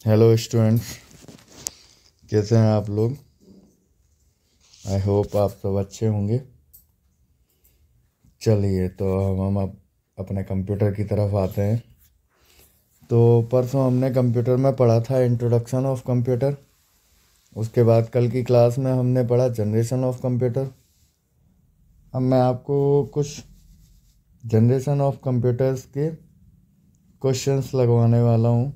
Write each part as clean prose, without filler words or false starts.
Hello students, कैसे हैं आप लोग। आई होप आप सब अच्छे होंगे। चलिए तो हम अब अपने कंप्यूटर की तरफ आते हैं। तो परसों हमने कंप्यूटर में पढ़ा था इंट्रोडक्शन ऑफ कंप्यूटर। उसके बाद कल की क्लास में हमने पढ़ा जनरेशन ऑफ कंप्यूटर। अब मैं आपको कुछ जनरेशन ऑफ कंप्यूटर्स के क्वेश्चंस लगवाने वाला हूँ,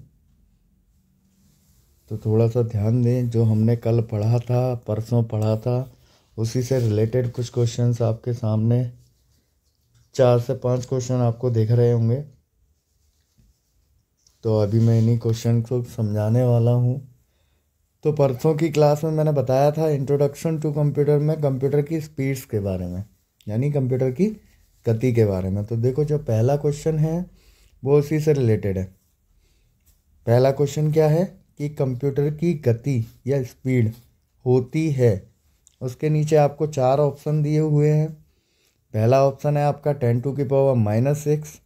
तो थोड़ा सा ध्यान दें। जो हमने कल पढ़ा था, परसों पढ़ा था, उसी से रिलेटेड कुछ क्वेश्चंस आपके सामने 4 से 5 क्वेश्चन आपको दिख रहे होंगे। तो अभी मैं इन्हीं क्वेश्चन को समझाने वाला हूँ। तो परसों की क्लास में मैंने बताया था इंट्रोडक्शन टू कंप्यूटर में कंप्यूटर की स्पीड्स के बारे में, यानी कंप्यूटर की गति के बारे में। तो देखो, जो पहला क्वेश्चन है वो उसी से रिलेटेड है। पहला क्वेश्चन क्या है कि कंप्यूटर की गति या स्पीड होती है। उसके नीचे आपको 4 ऑप्शन दिए हुए हैं। पहला ऑप्शन है आपका 10⁻⁻6,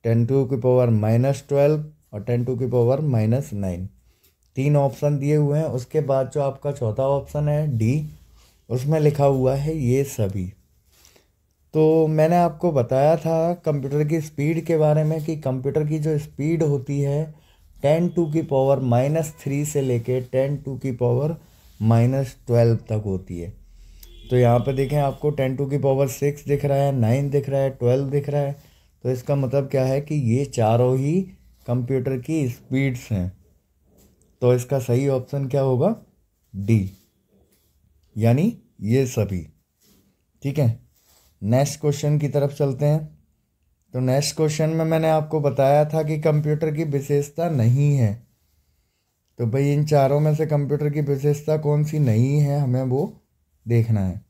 10⁻⁻12 और 10⁻⁻9। 3 ऑप्शन दिए हुए हैं। उसके बाद जो आपका चौथा ऑप्शन है डी, उसमें लिखा हुआ है ये सभी। तो मैंने आपको बताया था कंप्यूटर की स्पीड के बारे में कि कंप्यूटर की जो स्पीड होती है 10⁻³ से लेके 10⁻⁻12 तक होती है। तो यहाँ पे देखें, आपको 10⁻6 दिख रहा है, 9 दिख रहा है, 12 दिख रहा है। तो इसका मतलब क्या है कि ये चारों ही कंप्यूटर की स्पीड्स हैं। तो इसका सही ऑप्शन क्या होगा? डी, यानी ये सभी। ठीक है, नेक्स्ट क्वेश्चन की तरफ चलते हैं। तो नेक्स्ट क्वेश्चन में मैंने आपको बताया था कि कंप्यूटर की विशेषता नहीं है। तो भाई इन चारों में से कंप्यूटर की विशेषता कौन सी नहीं है, हमें वो देखना है।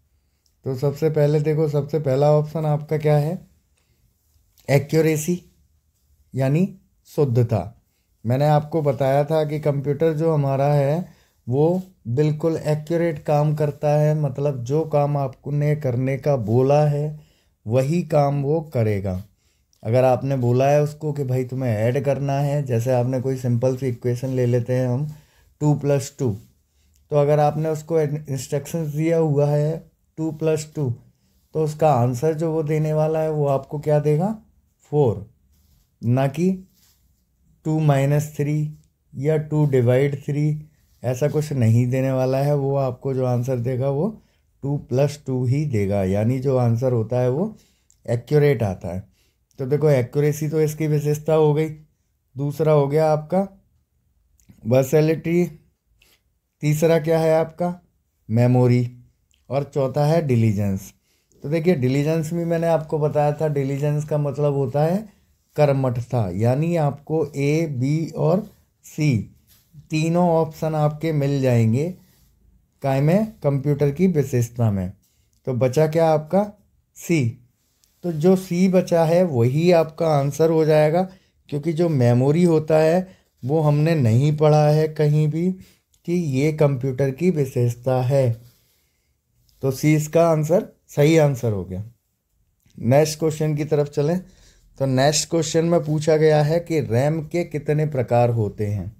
तो सबसे पहले देखो, सबसे पहला ऑप्शन आपका क्या है? एक्यूरेसी, यानी शुद्धता। मैंने आपको बताया था कि कंप्यूटर जो हमारा है वो बिल्कुल एक्यूरेट काम करता है, मतलब जो काम आपने करने का बोला है वही काम वो करेगा। अगर आपने बोला है उसको कि भाई तुम्हें ऐड करना है, जैसे आपने कोई सिंपल सी इक्वेशन ले लेते हैं हम 2+2। तो अगर आपने उसको इंस्ट्रक्शंस दिया हुआ है 2+2, तो उसका आंसर जो वो देने वाला है वो आपको क्या देगा? 4, ना कि 2-3 या 2/3। ऐसा कुछ नहीं देने वाला है। वो आपको जो आंसर देगा वो 2+2 ही देगा, यानी जो आंसर होता है वो एक्यूरेट आता है। तो देखो, एक्यूरेसी तो इसकी विशेषता हो गई। दूसरा हो गया आपका वर्सेलिटी। तीसरा क्या है आपका? मेमोरी। और चौथा है डिलीजेंस। तो देखिए, डिलीजेंस भी मैंने आपको बताया था। डिलीजेंस का मतलब होता है कर्मठता, यानी आपको ए, बी और सी तीनों ऑप्शन आपके मिल जाएंगे काय में, कंप्यूटर की विशेषता में। तो बचा क्या आपका? सी। तो जो सी बचा है वही आपका आंसर हो जाएगा, क्योंकि जो मेमोरी होता है वो हमने नहीं पढ़ा है कहीं भी कि ये कंप्यूटर की विशेषता है। तो सी इसका आंसर, सही आंसर हो गया। नेक्स्ट क्वेश्चन की तरफ चलें। तो नेक्स्ट क्वेश्चन में पूछा गया है कि रैम के कितने प्रकार होते हैं।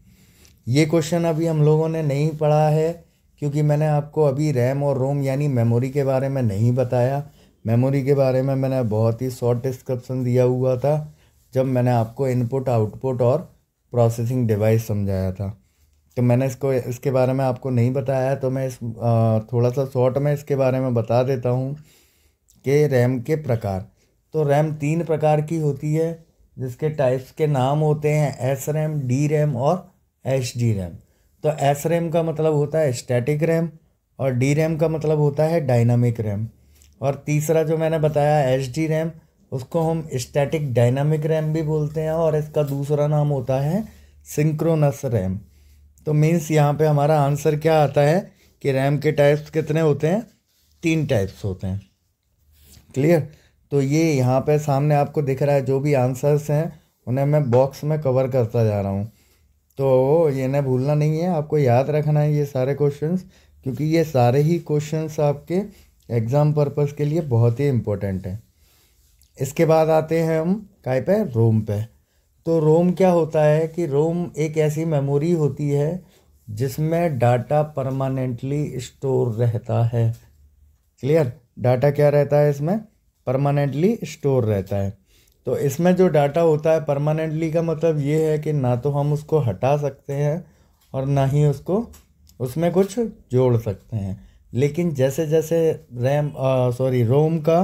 ये क्वेश्चन अभी हम लोगों ने नहीं पढ़ा है, क्योंकि मैंने आपको अभी रैम और रोम यानी मेमोरी के बारे में नहीं बताया। मेमोरी के बारे में मैंने बहुत ही शॉर्ट डिस्क्रिप्शन दिया हुआ था जब मैंने आपको इनपुट, आउटपुट और प्रोसेसिंग डिवाइस समझाया था। तो मैंने इसके बारे में आपको नहीं बताया, तो मैं थोड़ा सा शॉर्ट में इसके बारे में बता देता हूँ कि रैम के प्रकार। तो रैम 3 प्रकार की होती है, जिसके टाइप्स के नाम होते हैं एस रैम, डी रैम और एच डी रैम। तो एस रैम का मतलब होता है स्टैटिक रैम, और डी रैम का मतलब होता है डायनामिक रैम। और तीसरा जो मैंने बताया एच डी रैम, उसको हम स्टैटिक डायनामिक रैम भी बोलते हैं, और इसका दूसरा नाम होता है सिंक्रोनस रैम। तो मीन्स यहाँ पे हमारा आंसर क्या आता है कि रैम के टाइप्स कितने होते हैं? 3 टाइप्स होते हैं। क्लियर? तो ये यहाँ पे सामने आपको दिख रहा है, जो भी आंसर्स हैं उन्हें मैं बॉक्स में कवर करता जा रहा हूँ। तो ये ना भूलना नहीं है, आपको याद रखना है ये सारे क्वेश्चंस, क्योंकि ये सारे ही क्वेश्चंस आपके एग्ज़ाम पर्पस के लिए बहुत ही इम्पोर्टेंट हैं। इसके बाद आते हैं हम काय पे? रोम पे। तो रोम क्या होता है कि रोम एक ऐसी मेमोरी होती है जिसमें डाटा परमानेंटली स्टोर रहता है। क्लियर? डाटा क्या रहता है इसमें? परमानेंटली स्टोर रहता है। तो इसमें जो डाटा होता है परमानेंटली का मतलब ये है कि ना तो हम उसको हटा सकते हैं और ना ही उसको उसमें कुछ जोड़ सकते हैं। लेकिन जैसे जैसे रोम का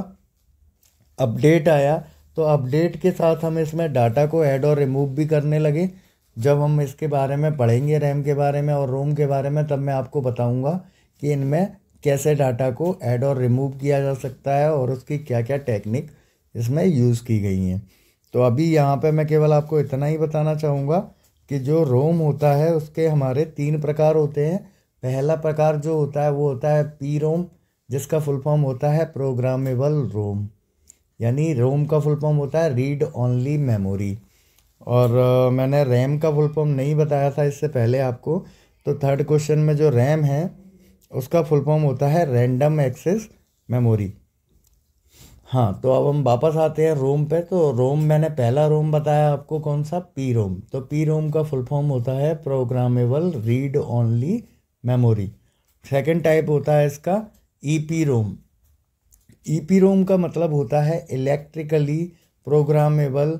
अपडेट आया तो अपडेट के साथ हम इसमें डाटा को ऐड और रिमूव भी करने लगे। जब हम इसके बारे में पढ़ेंगे रैम के बारे में और रोम के बारे में, तब मैं आपको बताऊंगा कि इनमें कैसे डाटा को ऐड और रिमूव किया जा सकता है और उसकी क्या क्या टेक्निक इसमें यूज़ की गई हैं। तो अभी यहाँ पे मैं केवल आपको इतना ही बताना चाहूँगा कि जो रोम होता है उसके हमारे 3 प्रकार होते हैं। पहला प्रकार जो होता है वो होता है पी रोम, जिसका फुल फॉर्म होता है प्रोग्रामेबल रोम, यानी रोम का फुल फॉर्म होता है रीड ओनली मेमोरी। और मैंने रैम का फुल फॉर्म नहीं बताया था इससे पहले आपको। तो थर्ड क्वेश्चन में जो रैम है उसका फुल फॉर्म होता है रैंडम एक्सेस मेमोरी। हाँ, तो अब हम वापस आते हैं रोम पे। तो रोम मैंने पहला रोम बताया आपको कौन सा? P ROM. तो पी रोम का फुल फॉर्म होता है programmable read only memory. Second type होता है इसका ईपी रोम। ईपी रोम का मतलब होता है electrically programmable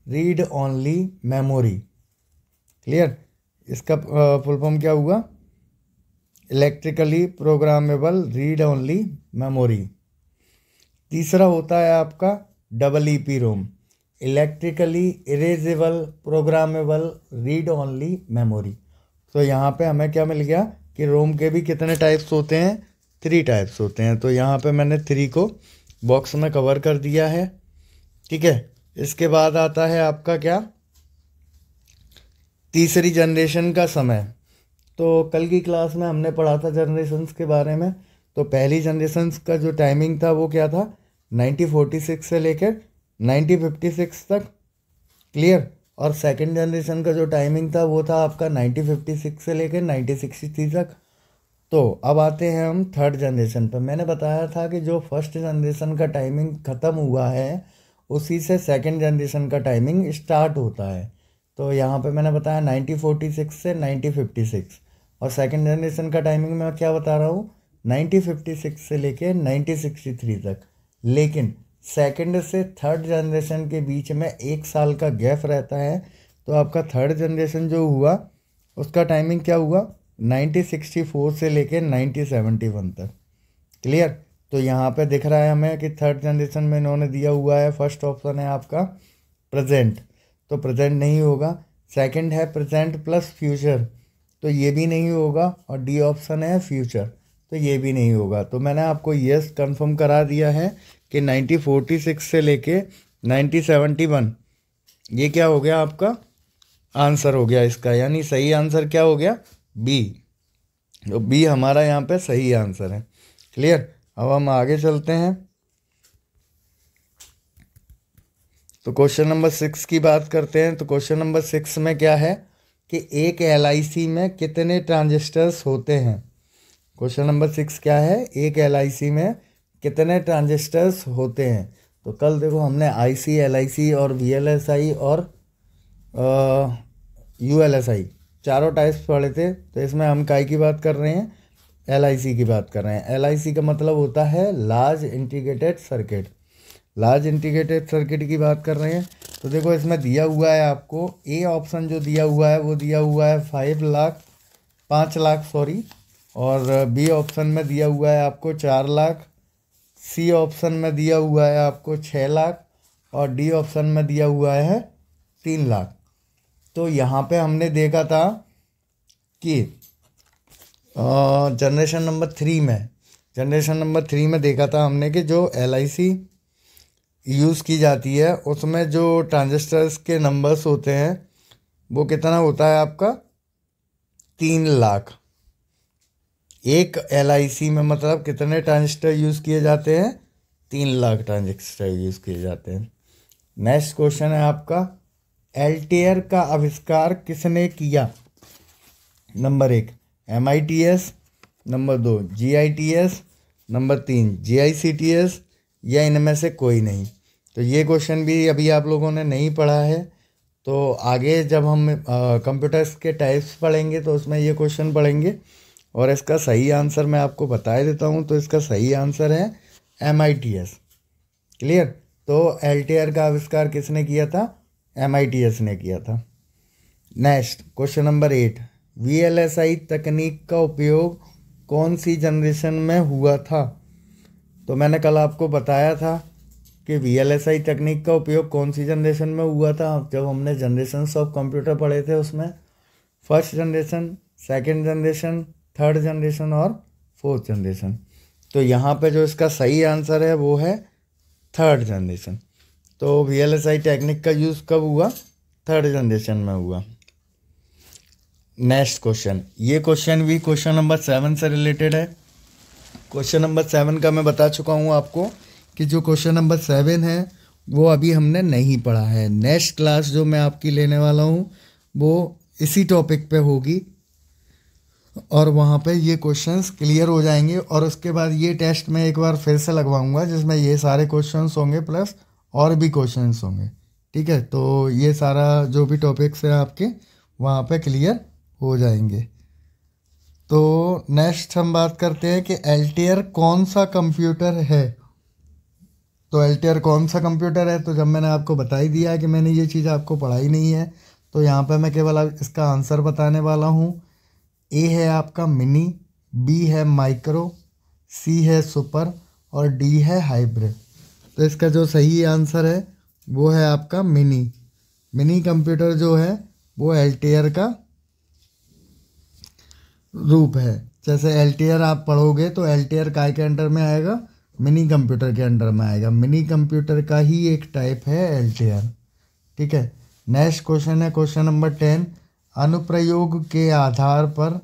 read only memory. Clear? इसका फुल फॉर्म क्या हुआ? Electrically programmable read only memory. तीसरा होता है आपका double EP ROM, electrically erasable programmable read only memory. तो यहाँ पे हमें क्या मिल गया कि रोम के भी कितने टाइप्स होते हैं? 3 टाइप्स होते हैं। तो यहाँ पे मैंने 3 को बॉक्स में कवर कर दिया है। ठीक है, इसके बाद आता है आपका क्या? तीसरी जनरेशन का समय। तो कल की क्लास में हमने पढ़ा था जनरेशन्स के बारे में। तो पहली जनरेशन्स का जो टाइमिंग था वो क्या था? 1946 से लेकर 1956 तक। क्लियर? और सेकंड जनरेशन का जो टाइमिंग था वो था आपका 1956 से लेकर 1963 तक। तो अब आते हैं हम थर्ड जनरेशन पर। मैंने बताया था कि जो फर्स्ट जनरेशन का टाइमिंग ख़त्म हुआ है उसी से सेकंड जनरेशन का टाइमिंग स्टार्ट होता है। तो यहाँ पे मैंने बताया 1946 से 1956, और सेकंड जनरेशन का टाइमिंग मैं क्या बता रहा हूँ? 1956 से लेके 1963 तक। लेकिन सेकंड से थर्ड जनरेशन के बीच में 1 साल का गैप रहता है। तो आपका थर्ड जनरेशन जो हुआ उसका टाइमिंग क्या हुआ? 1964 से लेके 1971 तक। क्लियर? तो यहाँ पे दिख रहा है हमें कि थर्ड जनरेशन में इन्होंने दिया हुआ है, फर्स्ट ऑप्शन है आपका प्रेजेंट, तो प्रेजेंट नहीं होगा। सेकंड है प्रेजेंट प्लस फ्यूचर, तो ये भी नहीं होगा। और डी ऑप्शन है फ्यूचर, तो ये भी नहीं होगा। तो मैंने आपको यस कंफर्म करा दिया है कि 1946 से लेके 1971 ये क्या हो गया? आपका आंसर हो गया इसका, यानी सही आंसर क्या हो गया? बी। तो बी हमारा यहाँ पे सही आंसर है। क्लियर? अब हम आगे चलते हैं। तो क्वेश्चन नंबर 6 की बात करते हैं। तो क्वेश्चन नंबर 6 में क्या है कि एक LIC में कितने ट्रांजिस्टर्स होते हैं? क्वेश्चन नंबर 6 क्या है? एक LIC में कितने ट्रांजिस्टर्स होते हैं? तो कल देखो हमने IC, LIC और VLSI और ULSI चारों टाइप्स पढ़े थे। तो इसमें हम काय की बात कर रहे हैं? LIC की बात कर रहे हैं। LIC का मतलब होता है large integrated circuit. Large integrated circuit की बात कर रहे हैं। तो देखो इसमें दिया हुआ है आपको ए ऑप्शन जो दिया हुआ है वो दिया हुआ है 5 लाख सॉरी, और बी ऑप्शन में दिया हुआ है आपको 4 लाख, सी ऑप्शन में दिया हुआ है आपको 6 लाख, और डी ऑप्शन में दिया हुआ है 3 लाख। तो यहाँ पे हमने देखा था कि जनरेशन नंबर 3 में देखा था हमने कि जो LIC यूज़ की जाती है उसमें जो ट्रांजिस्टर्स के नंबर्स होते हैं वो कितना होता है आपका? 3 लाख। एक LIC में मतलब कितने ट्रांजिस्टर यूज़ किए जाते हैं? 3 लाख ट्रांजिस्टर यूज़ किए जाते हैं। नेक्स्ट क्वेश्चन है आपका एल्टेयर का आविष्कार किसने किया? Number 1 MITS, number 2 GITS, number 3 GICTS, या इनमें से कोई नहीं। तो ये क्वेश्चन भी अभी आप लोगों ने नहीं पढ़ा है तो आगे जब हम कंप्यूटर्स के टाइप्स पढ़ेंगे तो उसमें ये क्वेश्चन पढ़ेंगे, और इसका सही आंसर मैं आपको बता देता हूँ। तो इसका सही आंसर है MITS। क्लियर। तो LTR का आविष्कार किसने किया था? MITS ने किया था। नेक्स्ट क्वेश्चन नंबर 8, VLSI तकनीक का उपयोग कौन सी जनरेशन में हुआ था? तो मैंने कल आपको बताया था कि VLSI तकनीक का उपयोग कौन सी जनरेशन में हुआ था। जब हमने जनरेशन्स ऑफ कंप्यूटर पढ़े थे उसमें first generation, second generation, third generation और फोर्थ जनरेशन। तो यहाँ पे जो इसका सही आंसर है वो है थर्ड जनरेशन। तो VLSI टेक्निक का यूज़ कब हुआ? थर्ड जनरेशन में हुआ। नेक्स्ट क्वेश्चन, ये क्वेश्चन भी क्वेश्चन नंबर 7 से रिलेटेड है। क्वेश्चन नंबर 7 का मैं बता चुका हूँ आपको कि जो क्वेश्चन नंबर 7 है वो अभी हमने नहीं पढ़ा है। नेक्स्ट क्लास जो मैं आपकी लेने वाला हूँ वो इसी टॉपिक पे होगी, और वहाँ पे ये क्वेश्चंस क्लियर हो जाएंगे। और उसके बाद ये टेस्ट मैं एक बार फिर से लगवाऊंगा जिसमें ये सारे क्वेश्चंस होंगे प्लस और भी क्वेश्चंस होंगे। ठीक है, तो ये सारा जो भी टॉपिक्स है आपके वहाँ पे क्लियर हो जाएंगे। तो नेक्स्ट हम बात करते हैं कि LTR कौन सा कंप्यूटर है। तो LTR कौन सा कंप्यूटर है, तो जब मैंने आपको बता ही दिया है कि मैंने ये चीज़ आपको पढ़ाई नहीं है, तो यहाँ पे मैं केवल इसका आंसर बताने वाला हूँ। A है आपका मिनी, B है माइक्रो, C है सुपर और D है हाइब्रिड। तो इसका जो सही आंसर है वो है आपका मिनी। मिनी कंप्यूटर जो है वो LTR का रूप है। जैसे LTR आप पढ़ोगे तो LTR काय के अंडर में आएगा? मिनी कंप्यूटर के अंडर में आएगा। मिनी कंप्यूटर का ही एक टाइप है LTR। ठीक है। नेक्स्ट क्वेश्चन है क्वेश्चन नंबर 10, अनुप्रयोग के आधार पर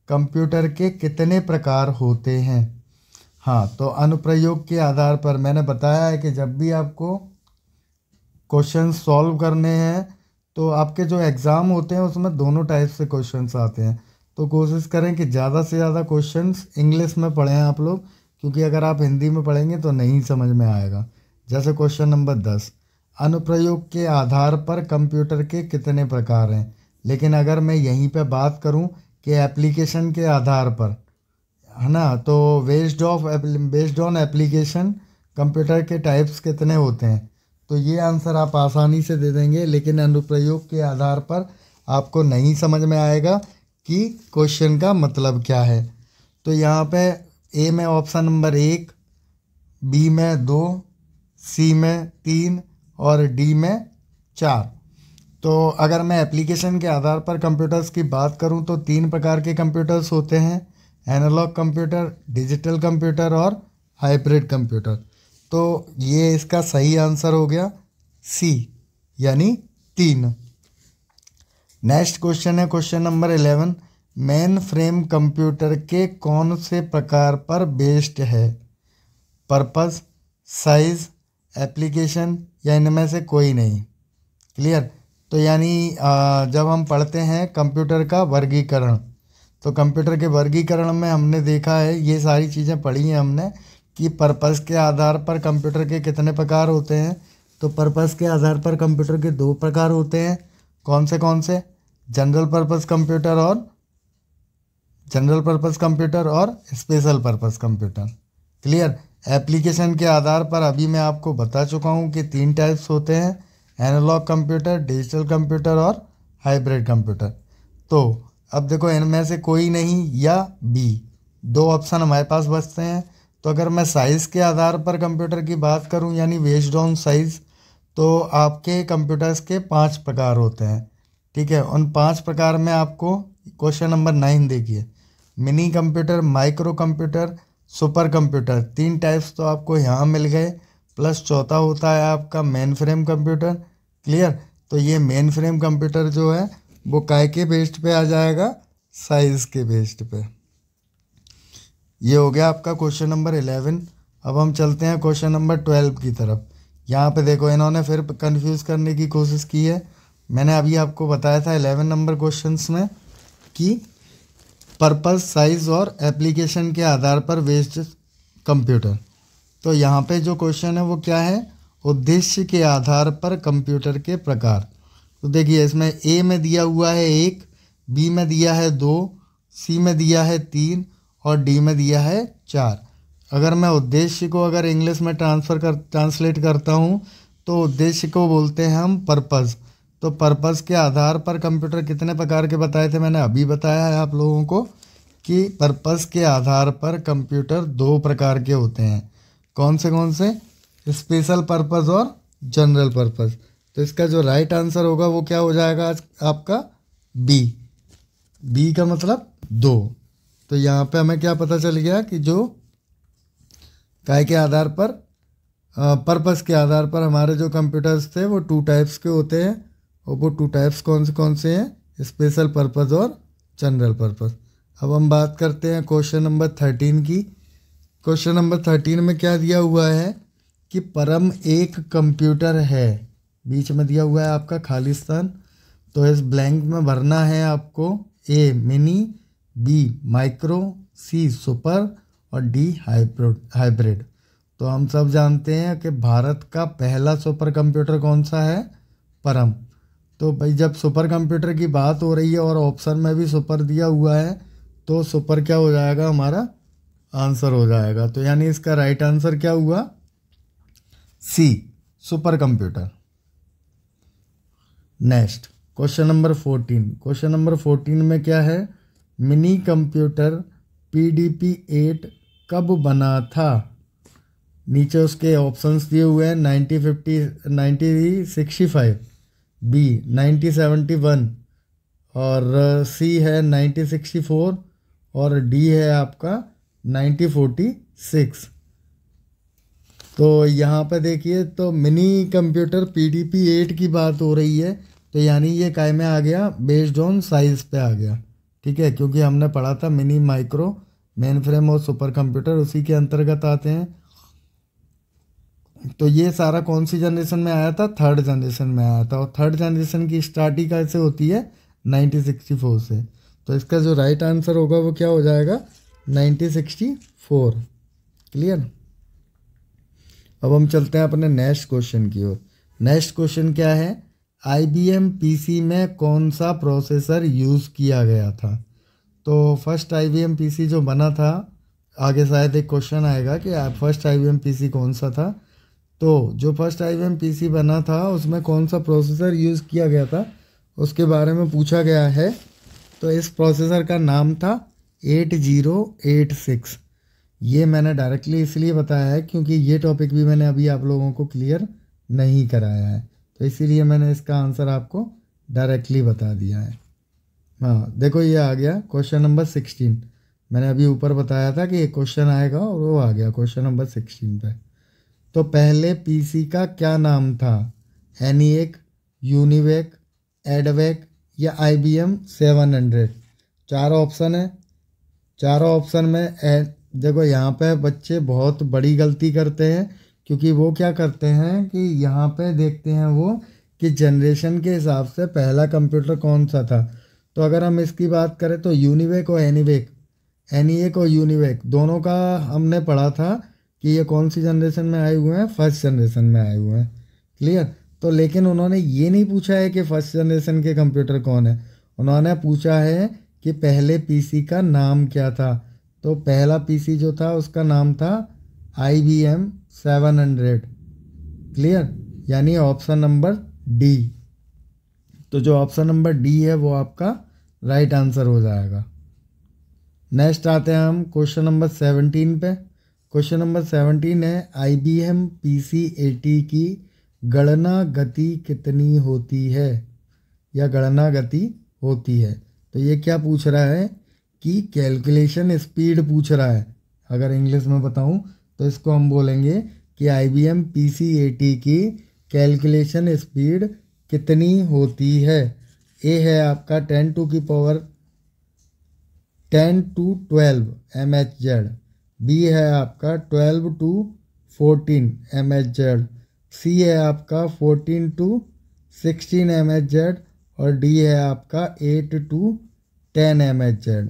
कंप्यूटर के कितने प्रकार होते हैं? हाँ, तो अनुप्रयोग के आधार पर मैंने बताया है कि जब भी आपको क्वेश्चन सॉल्व करने हैं तो आपके जो एग्ज़ाम होते हैं उसमें दोनों टाइप से क्वेश्चंस आते हैं। तो कोशिश करें कि ज़्यादा से ज़्यादा क्वेश्चंस इंग्लिश में पढ़ें आप लोग, क्योंकि अगर आप हिंदी में पढ़ेंगे तो नहीं समझ में आएगा। जैसे क्वेश्चन नंबर 10, अनुप्रयोग के आधार पर कंप्यूटर के कितने प्रकार हैं। लेकिन अगर मैं यहीं पे बात करूं कि एप्लीकेशन के आधार पर, है ना, तो बेस्ड ऑन एप्लीकेशन कंप्यूटर के टाइप्स कितने होते हैं, तो ये आंसर आप आसानी से दे देंगे। लेकिन अनुप्रयोग के आधार पर आपको नहीं समझ में आएगा कि क्वेश्चन का मतलब क्या है। तो यहाँ पे ए में ऑप्शन नंबर 1, बी में 2, सी में 3 और डी में 4। तो अगर मैं एप्लीकेशन के आधार पर कंप्यूटर्स की बात करूं तो 3 प्रकार के कंप्यूटर्स होते हैं, एनालॉग कंप्यूटर, डिजिटल कंप्यूटर और हाइब्रिड कंप्यूटर। तो ये इसका सही आंसर हो गया सी, यानी 3। नेक्स्ट क्वेश्चन है question number 11, main frame computer के कौन से प्रकार पर बेस्ड है? पर्पस, साइज, एप्लीकेशन या इनमें से कोई नहीं। क्लियर। तो यानी जब हम पढ़ते हैं कंप्यूटर का वर्गीकरण, तो कंप्यूटर के वर्गीकरण में हमने देखा है, ये सारी चीज़ें पढ़ी हैं हमने कि पर्पस के आधार पर कंप्यूटर के कितने प्रकार होते हैं। तो पर्पस के आधार पर कंप्यूटर के 2 प्रकार होते हैं। कौन से? जनरल पर्पस कंप्यूटर और special purpose computer. Clear. Application के आधार पर अभी मैं आपको बता चुका हूँ कि 3 टाइप्स होते हैं, एनालॉग कंप्यूटर, डिजिटल कंप्यूटर और हाइब्रिड कंप्यूटर। तो अब देखो इनमें से कोई नहीं या बी, 2 ऑप्शन हमारे पास बचते हैं। तो अगर मैं साइज़ के आधार पर कंप्यूटर की बात करूं यानी बेस्ड ऑन साइज़, तो आपके कंप्यूटर्स के 5 प्रकार होते हैं। ठीक है, उन 5 प्रकार में आपको क्वेश्चन नंबर 9 देखिए, mini computer, micro computer, super computer, 3 types तो आपको यहाँ मिल गए, प्लस चौथा होता है आपका मेन फ्रेम कंप्यूटर। क्लियर। तो ये मेन फ्रेम कंप्यूटर जो है वो काय के बेस्ड पे आ जाएगा? साइज़ के बेस्ड पे। ये हो गया आपका क्वेश्चन नंबर 11। अब हम चलते हैं क्वेश्चन नंबर 12 की तरफ। यहाँ पे देखो इन्होंने फिर कंफ्यूज करने की कोशिश की है। मैंने अभी आपको बताया था 11 नंबर क्वेश्चंस में कि पर्पस, साइज़ और एप्लीकेशन के आधार पर बेस्ड कंप्यूटर। तो यहाँ पे जो क्वेश्चन है वो क्या है? उद्देश्य के आधार पर कंप्यूटर के प्रकार। तो देखिए इसमें ए में दिया हुआ है 1, बी में दिया है 2, सी में दिया है 3 और डी में दिया है 4। अगर मैं उद्देश्य को अगर इंग्लिश में ट्रांसलेट करता हूँ तो उद्देश्य को बोलते हैं हम पर्पज़। तो पर्पज़ के आधार पर कंप्यूटर कितने प्रकार के बताए थे, मैंने अभी बताया है आप लोगों को कि पर्पज़ के आधार पर कंप्यूटर 2 प्रकार के होते हैं। कौन से? स्पेशल पर्पज़ और जनरल पर्पज़। तो इसका जो राइट आंसर होगा वो क्या हो जाएगा आज आपका? बी का मतलब 2। तो यहाँ पे हमें क्या पता चल गया कि जो काय के आधार पर पर्पज़ के आधार पर हमारे जो कंप्यूटर्स थे वो 2 टाइप्स के होते हैं। और वो 2 टाइप्स कौन से हैं? स्पेशल पर्पज़ और जनरल पर्पज़। अब हम बात करते हैं क्वेश्चन नंबर 13 की। क्वेश्चन नंबर 13 में क्या दिया हुआ है कि परम एक कंप्यूटर है, बीच में दिया हुआ है आपका खाली स्थान। तो इस ब्लैंक में भरना है आपको ए मिनी, बी माइक्रो, सी सुपर और डी हाइब्रिड। तो हम सब जानते हैं कि भारत का पहला सुपर कंप्यूटर कौन सा है? परम। तो भाई जब सुपर कंप्यूटर की बात हो रही है और ऑप्शन में भी सुपर दिया हुआ है तो सुपर क्या हो जाएगा? हमारा आंसर हो जाएगा। तो यानी इसका राइट आंसर क्या हुआ? C super computer. Next question number 14। Question number 14 में क्या है? मिनी कंप्यूटर PDP-8 कब बना था? नीचे उसके ऑप्शंस दिए हुए हैं 1965, बी 1971 और सी है 1964 और डी है आपका 1946। तो यहाँ पे देखिए तो मिनी कंप्यूटर PDP-8 की बात हो रही है तो यानी ये काय में आ गया? बेस्ड ऑन साइज पे आ गया। ठीक है, क्योंकि हमने पढ़ा था मिनी, माइक्रो, मेन फ्रेम और सुपर कंप्यूटर उसी के अंतर्गत आते हैं। तो ये सारा कौन सी जनरेशन में आया था? 3rd जनरेशन में आया था। और 3rd जनरेशन की स्टार्टिंग कैसे होती है? 1964 से। तो इसका जो राइट आंसर होगा वो क्या हो जाएगा? 1964। क्लियर। अब हम चलते हैं अपने नेक्स्ट क्वेश्चन की ओर। नेक्स्ट क्वेश्चन क्या है? IBM PC में कौन सा प्रोसेसर यूज़ किया गया था? तो फर्स्ट IBM PC जो बना था, आगे शायद एक क्वेश्चन आएगा कि फर्स्ट IBM PC कौन सा था। तो जो फर्स्ट IBM PC बना था उसमें कौन सा प्रोसेसर यूज़ किया गया था उसके बारे में पूछा गया है। तो इस प्रोसेसर का नाम था 8086। ये मैंने डायरेक्टली इसलिए बताया है क्योंकि ये टॉपिक भी मैंने अभी आप लोगों को क्लियर नहीं कराया है, तो इसीलिए मैंने इसका आंसर आपको डायरेक्टली बता दिया है। हाँ देखो ये आ गया क्वेश्चन नंबर 16। मैंने अभी ऊपर बताया था कि एक क्वेश्चन आएगा और वो आ गया क्वेश्चन नंबर 16 पे। तो पहले PC का क्या नाम था? ENIAC, यूनिवेक, एडवेक या IBM 700? 4 ऑप्शन है। चारों ऑप्शन में देखो यहाँ पे बच्चे बहुत बड़ी गलती करते हैं क्योंकि वो क्या करते हैं कि यहाँ पे देखते हैं वो कि जनरेशन के हिसाब से पहला कंप्यूटर कौन सा था। तो अगर हम इसकी बात करें तो यूनिवेक और ENIAC और यूनिवेक दोनों का हमने पढ़ा था कि ये कौन सी जनरेशन में आए हुए हैं? फर्स्ट जनरेशन में आए हुए हैं। क्लियर। तो लेकिन उन्होंने ये नहीं पूछा है कि फर्स्ट जनरेशन के कंप्यूटर कौन है, उन्होंने पूछा है कि पहले PC का नाम क्या था। तो पहला PC जो था उसका नाम था IBM 700। क्लियर, यानी ऑप्शन नंबर डी। तो जो ऑप्शन नंबर डी है वो आपका राइट आंसर हो जाएगा। नेक्स्ट आते हैं हम क्वेश्चन नंबर 17 पे। क्वेश्चन नंबर 17 है IBM PC-80 की गणना गति कितनी होती है या गणना गति होती है। तो ये क्या पूछ रहा है कि कैलकुलेशन स्पीड पूछ रहा है। अगर इंग्लिश में बताऊं तो इसको हम बोलेंगे कि IBM PC-80 की कैलकुलेशन स्पीड कितनी होती है। ए है आपका 10 to the power 10 to 12 MHz, B है आपका 12 to 14 MHz, सी है आपका 14 to 16 MHz और डी है आपका 8 to 10 MHz।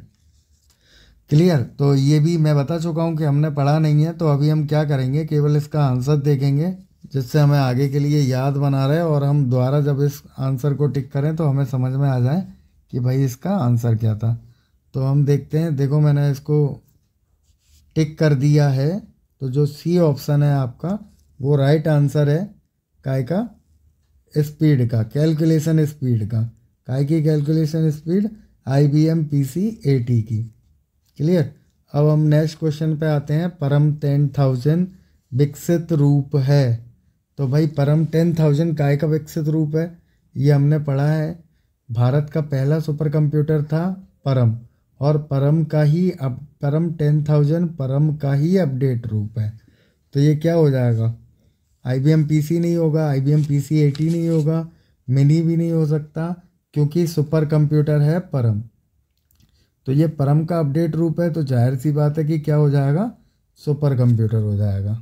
क्लियर। तो ये भी मैं बता चुका हूँ कि हमने पढ़ा नहीं है, तो अभी हम क्या करेंगे, केवल इसका आंसर देखेंगे। जिससे हमें आगे के लिए याद बना रहे और हम दोबारा जब इस आंसर को टिक करें तो हमें समझ में आ जाए कि भाई इसका आंसर क्या था। तो हम देखते हैं, देखो मैंने इसको टिक कर दिया है। तो जो सी ऑप्शन है आपका वो राइट आंसर है। काय का? स्पीड का, कैलकुलेशन स्पीड का। काय की कैलकुलेशन स्पीड? IBM PC80 की। क्लियर। अब हम नेक्स्ट क्वेश्चन पे आते हैं। परम 10,000 विकसित रूप है। तो भाई परम 10,000 काय का विकसित रूप है? ये हमने पढ़ा है। भारत का पहला सुपर कंप्यूटर था परम, और परम 10,000 परम का ही अपडेट रूप है। तो ये क्या हो जाएगा? IBM PC नहीं होगा, IBM PC80 नहीं होगा, मिनी भी नहीं हो सकता, क्योंकि सुपर कंप्यूटर है परम। तो ये परम का अपडेट रूप है, तो जाहिर सी बात है कि क्या हो जाएगा? सुपर कंप्यूटर हो जाएगा।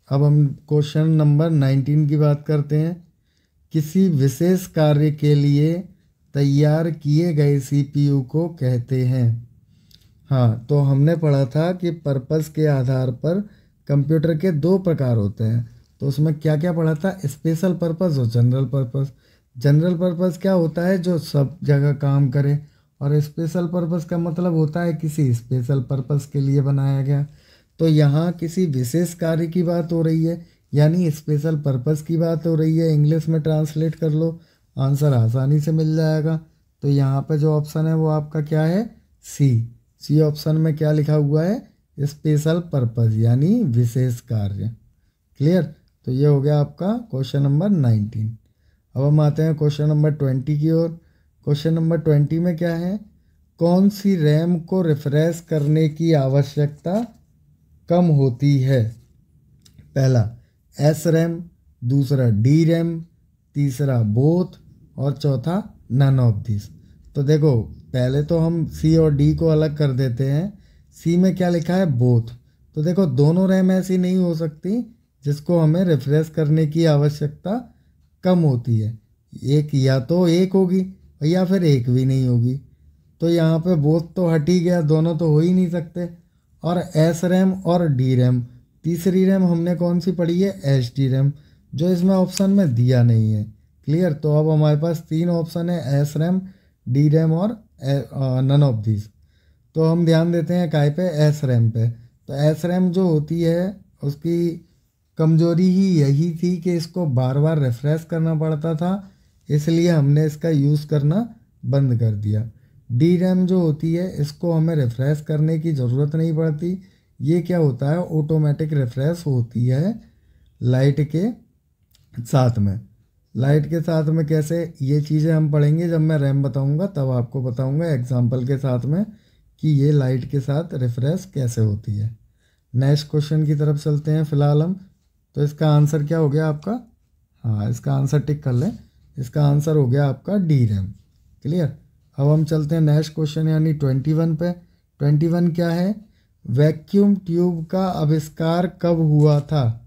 अब हम क्वेश्चन नंबर 19 की बात करते हैं। किसी विशेष कार्य के लिए तैयार किए गए CPU को कहते हैं। हाँ, तो हमने पढ़ा था कि पर्पस के आधार पर कंप्यूटर के दो प्रकार होते हैं। तो उसमें क्या क्या पढ़ा था? स्पेशल पर्पस और जनरल पर्पस। जनरल पर्पस क्या होता है? जो सब जगह काम करे। और स्पेशल पर्पस का मतलब होता है किसी स्पेशल पर्पस के लिए बनाया गया। तो यहाँ किसी विशेष कार्य की बात हो रही है, यानी स्पेशल पर्पस की बात हो रही है। इंग्लिश में ट्रांसलेट कर लो, आंसर आसानी से मिल जाएगा। तो यहाँ पे जो ऑप्शन है वो आपका क्या है? सी ऑप्शन में क्या लिखा हुआ है? स्पेशल पर्पस, यानी विशेष कार्य। क्लियर। तो ये हो गया आपका क्वेश्चन नंबर 19। अब हम आते हैं क्वेश्चन नंबर 20 की ओर। क्वेश्चन नंबर 20 में क्या है? कौन सी रैम को रिफ्रेश करने की आवश्यकता कम होती है? पहला SRAM, दूसरा DRAM, तीसरा बोथ, और चौथा नन ऑफ दिस। तो देखो पहले तो हम C और D को अलग कर देते हैं। C में क्या लिखा है? बोथ। तो देखो दोनों रैम ऐसी नहीं हो सकती जिसको हमें रिफ्रेश करने की आवश्यकता कम होती है। एक या तो एक होगी या फिर एक भी नहीं होगी। तो यहाँ पे बोथ तो हट ही गया, दोनों तो हो ही नहीं सकते। और SRAM और DRAM, तीसरी रैम हमने कौन सी पढ़ी है? HDRAM, जो इसमें ऑप्शन में दिया नहीं है। क्लियर। तो अब हमारे पास तीन ऑप्शन है, SRAM, DRAM और नन ऑफ दिस। तो हम ध्यान देते हैं काय पे? SRAM पे। तो SRAM जो होती है उसकी कमजोरी ही यही थी कि इसको बार बार रिफ्रेश करना पड़ता था, इसलिए हमने इसका यूज़ करना बंद कर दिया। DRAM जो होती है इसको हमें रिफ्रेश करने की ज़रूरत नहीं पड़ती। ये क्या होता है? ऑटोमेटिक रिफ्रेश होती है लाइट के साथ में। लाइट के साथ में कैसे? ये चीज़ें हम पढ़ेंगे जब मैं रैम बताऊंगा, तब आपको बताऊंगा एग्जांपल के साथ में कि ये लाइट के साथ रिफ्रेश कैसे होती है। नेक्स्ट क्वेश्चन की तरफ चलते हैं फिलहाल हम। तो इसका आंसर क्या हो गया आपका? हाँ, इसका आंसर टिक कर लें। इसका आंसर हो गया आपका DRAM। क्लियर। अब हम चलते हैं नेक्स्ट क्वेश्चन यानी 21 पे। 21 क्या है? वैक्यूम ट्यूब का आविष्कार कब हुआ था?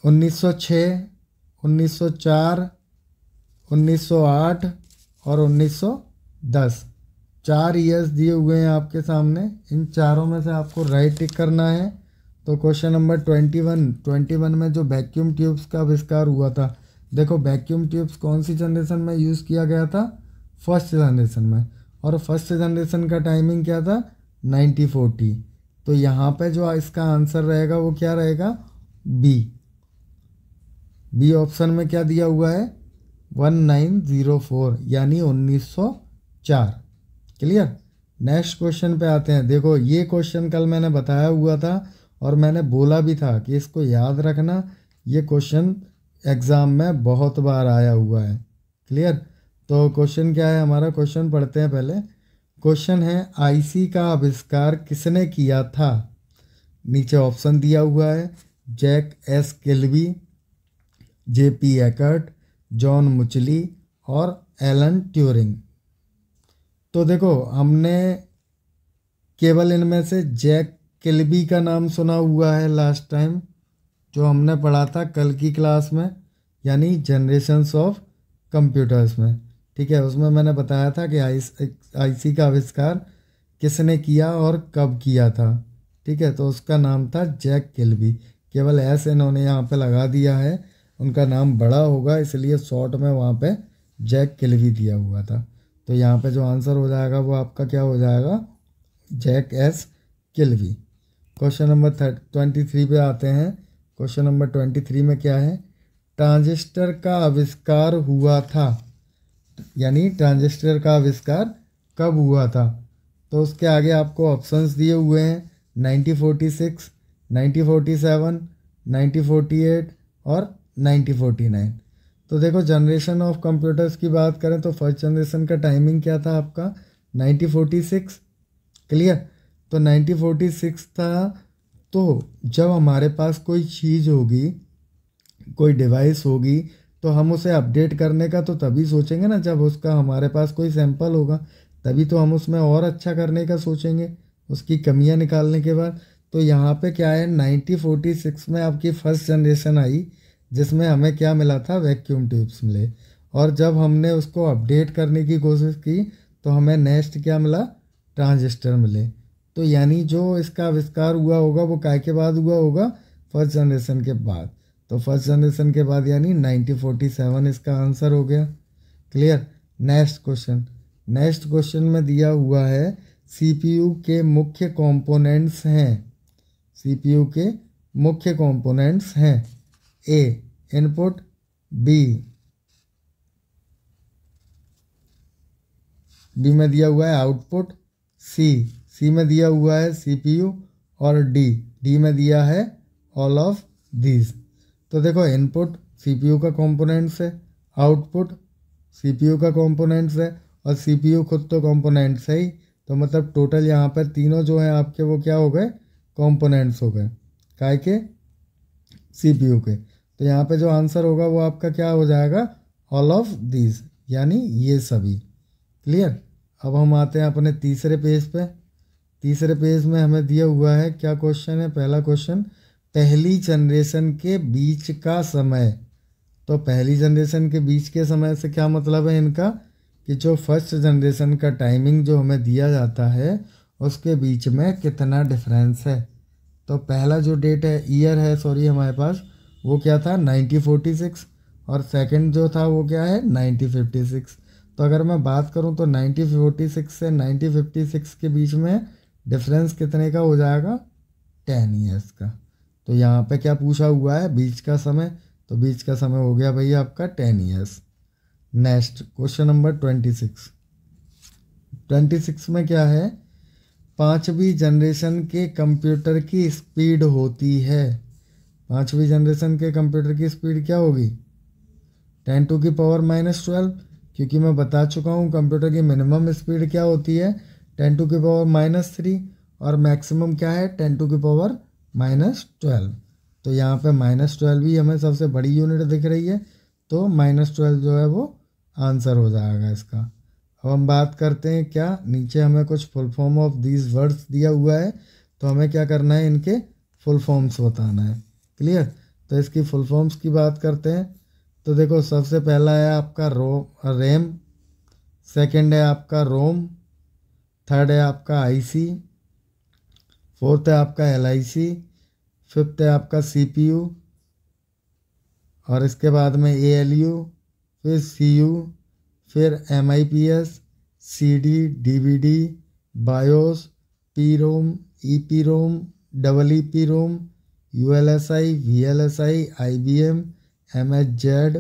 1906, 1904, 1908 और 1910। 4 ईयर्स दिए हुए हैं आपके सामने। इन चारों में से आपको राइट टिक करना है। तो क्वेश्चन नंबर 21 में जो वैक्यूम ट्यूब्स का आविष्कार हुआ था, देखो वैक्यूम ट्यूब्स कौन सी जनरेशन में यूज़ किया गया था? फर्स्ट जनरेशन में। और फर्स्ट जनरेशन का टाइमिंग क्या था? 1940। तो यहाँ पे जो इसका आंसर रहेगा वो क्या रहेगा? बी ऑप्शन में क्या दिया हुआ है? 1904 यानी 1904। क्लियर। नेक्स्ट क्वेश्चन पे आते हैं। देखो ये क्वेश्चन कल मैंने बताया हुआ था और मैंने बोला भी था कि इसको याद रखना, ये क्वेश्चन एग्ज़ाम में बहुत बार आया हुआ है। क्लियर। तो क्वेश्चन क्या है हमारा? क्वेश्चन पढ़ते हैं पहले। क्वेश्चन है IC का आविष्कार किसने किया था? नीचे ऑप्शन दिया हुआ है, Jack S Kilby, JP Eckert, John Mauchly और एलन ट्यूरिंग। तो देखो हमने केवल इनमें से जैक किल्बी का नाम सुना हुआ है लास्ट टाइम, जो हमने पढ़ा था कल की क्लास में, यानी जनरेशन्स ऑफ कंप्यूटर्स में। ठीक है, उसमें मैंने बताया था कि IC का आविष्कार किसने किया और कब किया था। ठीक है, तो उसका नाम था जैक किल्बी। केवल एस इन्होंने यहाँ पे लगा दिया है, उनका नाम बड़ा होगा इसलिए शॉर्ट में वहाँ पे जैक किलवी दिया हुआ था। तो यहाँ पे जो आंसर हो जाएगा वो आपका क्या हो जाएगा, जैक एस किलवी। क्वेश्चन नंबर 23 पे आते हैं। क्वेश्चन नंबर 23 में क्या है, ट्रांजिस्टर का आविष्कार हुआ था, यानी ट्रांजिस्टर का आविष्कार कब हुआ था। तो उसके आगे आपको ऑप्शंस दिए हुए हैं 1946, 1947, 1948 और 1949। तो देखो जनरेशन ऑफ कंप्यूटर्स की बात करें तो फर्स्ट जनरेशन का टाइमिंग क्या था आपका 1946, क्लियर। तो 1946 था। तो जब हमारे पास कोई चीज़ होगी, कोई डिवाइस होगी, तो हम उसे अपडेट करने का तो तभी सोचेंगे ना जब उसका हमारे पास कोई सैंपल होगा, तभी तो हम उसमें और अच्छा करने का सोचेंगे उसकी कमियां निकालने के बाद। तो यहाँ पे क्या है 1946 में आपकी फर्स्ट जनरेशन आई जिसमें हमें क्या मिला था, वैक्यूम ट्यूब्स मिले। और जब हमने उसको अपडेट करने की कोशिश की तो हमें नेक्स्ट क्या मिला, ट्रांजिस्टर मिले। तो यानी जो इसका आविष्कार हुआ होगा वो काय के बाद हुआ होगा, फर्स्ट जनरेशन के बाद। तो फर्स्ट जनरेशन के बाद यानी 1947 इसका आंसर हो गया, clear. Next question, next question में दिया हुआ है सीपीयू के मुख्य कंपोनेंट्स हैं, सीपीयू के मुख्य कंपोनेंट्स हैं। ए इनपुट, बी में दिया हुआ है आउटपुट, सी में दिया हुआ है सीपीयू और डी में दिया है ऑल ऑफ दीज। तो देखो इनपुट सीपीयू का कंपोनेंट्स है, आउटपुट सीपीयू का कंपोनेंट्स है और सीपीयू खुद तो कंपोनेंट्स है ही। तो मतलब टोटल यहाँ पर तीनों जो हैं आपके वो क्या हो गए, कंपोनेंट्स हो गए काय के, सीपीयू के। तो यहाँ पे जो आंसर होगा वो आपका क्या हो जाएगा, ऑल ऑफ दीज, यानी ये सभी, क्लियर। अब हम आते हैं अपने तीसरे पेज पे। तीसरे पेज में हमें दिया हुआ है क्या क्वेश्चन है, पहला क्वेश्चन, पहली जनरेशन के बीच का समय। तो पहली जनरेशन के बीच के समय से क्या मतलब है इनका, कि जो फर्स्ट जनरेशन का टाइमिंग जो हमें दिया जाता है उसके बीच में कितना डिफरेंस है। तो पहला जो डेट है, ईयर है सॉरी हमारे पास, वो क्या था 1946 और सेकंड जो था वो क्या है 1956। तो अगर मैं बात करूं तो 1946 से 1956 के बीच में डिफरेंस कितने का हो जाएगा, 10 ईयर्स का। तो यहाँ पे क्या पूछा हुआ है, बीच का समय, तो बीच का समय हो गया भैया आपका 10 ईयर्स। नेक्स्ट क्वेश्चन नंबर 26 में क्या है, पांचवी जनरेशन के कंप्यूटर की स्पीड होती है, पांचवी जनरेशन के कंप्यूटर की स्पीड क्या होगी 10⁻⁻12, क्योंकि मैं बता चुका हूँ कंप्यूटर की मिनिमम स्पीड क्या होती है 10⁻³ और मैक्सिमम क्या है 10⁻⁻12। तो यहाँ पे -12 ही हमें सबसे बड़ी यूनिट दिख रही है, तो -12 जो है वो आंसर हो जाएगा इसका। अब हम बात करते हैं क्या, नीचे हमें कुछ full form of these words दिया हुआ है, तो हमें क्या करना है, इनके फुल फॉर्म्स बताना है, क्लियर। तो इसकी फुल फॉर्म्स की बात करते हैं। तो देखो सबसे पहला है आपका रैम, सेकंड है आपका रोम, थर्ड है आपका आईसी, फोर्थ है आपका एलआईसी, फिफ्थ है आपका सीपीयू और इसके बाद में एएलयू, फिर सीयू, फिर MIPS, CD, DVD, BIOS, PROM, EPROM, EPROM, ULSI, VLSI, IBM, MHZ,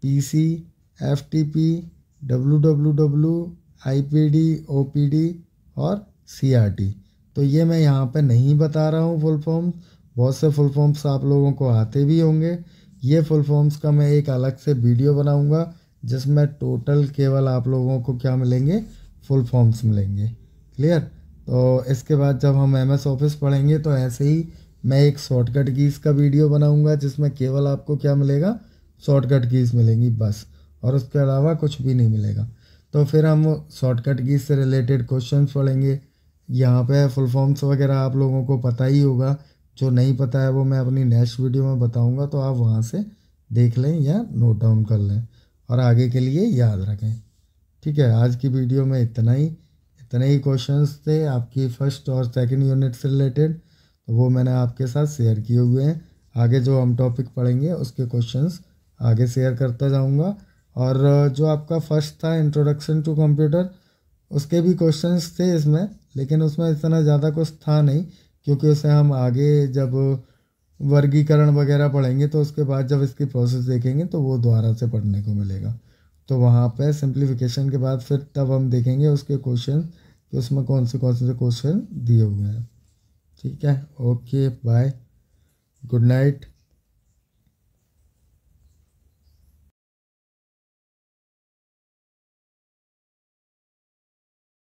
PC, FTP, WWW, IPD, OPD और सीआरटी। तो ये मैं यहाँ पे नहीं बता रहा हूँ फुल फॉर्म, बहुत से फुल फॉर्म्स आप लोगों को आते भी होंगे। ये फुल फॉर्म्स का मैं एक अलग से वीडियो बनाऊँगा जिसमें टोटल केवल आप लोगों को क्या मिलेंगे, फुल फॉर्म्स मिलेंगे, क्लियर। तो इसके बाद जब हम एमएस ऑफिस पढ़ेंगे तो ऐसे ही मैं एक शॉर्टकट कीज़ का वीडियो बनाऊंगा जिसमें केवल आपको क्या मिलेगा, शॉर्टकट कीज़ मिलेंगी बस, और उसके अलावा कुछ भी नहीं मिलेगा। तो फिर हम शॉर्टकट कीज़ से रिलेटेड क्वेश्चन पढ़ेंगे। यहाँ पे फुल फॉर्म्स वगैरह आप लोगों को पता ही होगा, जो नहीं पता है वो मैं अपनी नेक्स्ट वीडियो में बताऊँगा, तो आप वहाँ से देख लें या नोट डाउन कर लें और आगे के लिए याद रखें, ठीक है। आज की वीडियो में इतना ही क्वेश्चंस थे आपकी फर्स्ट और सेकंड यूनिट से रिलेटेड, तो वो मैंने आपके साथ शेयर किए हुए हैं। आगे जो हम टॉपिक पढ़ेंगे उसके क्वेश्चंस आगे शेयर करता जाऊंगा। और जो आपका फर्स्ट था इंट्रोडक्शन टू कंप्यूटर, उसके भी क्वेश्चंस थे इसमें, लेकिन उसमें इतना ज़्यादा कुछ था नहीं, क्योंकि उसे हम आगे जब वर्गीकरण वगैरह पढ़ेंगे तो उसके बाद जब इसकी प्रोसेस देखेंगे तो वो दोबारा से पढ़ने को मिलेगा। तो वहाँ पे सिंप्लीफिकेशन के बाद फिर तब हम देखेंगे उसके क्वेश्चन कि उसमें कौन से क्वेश्चन दिए हुए हैं। ठीक है, ओके बाय, गुड नाइट।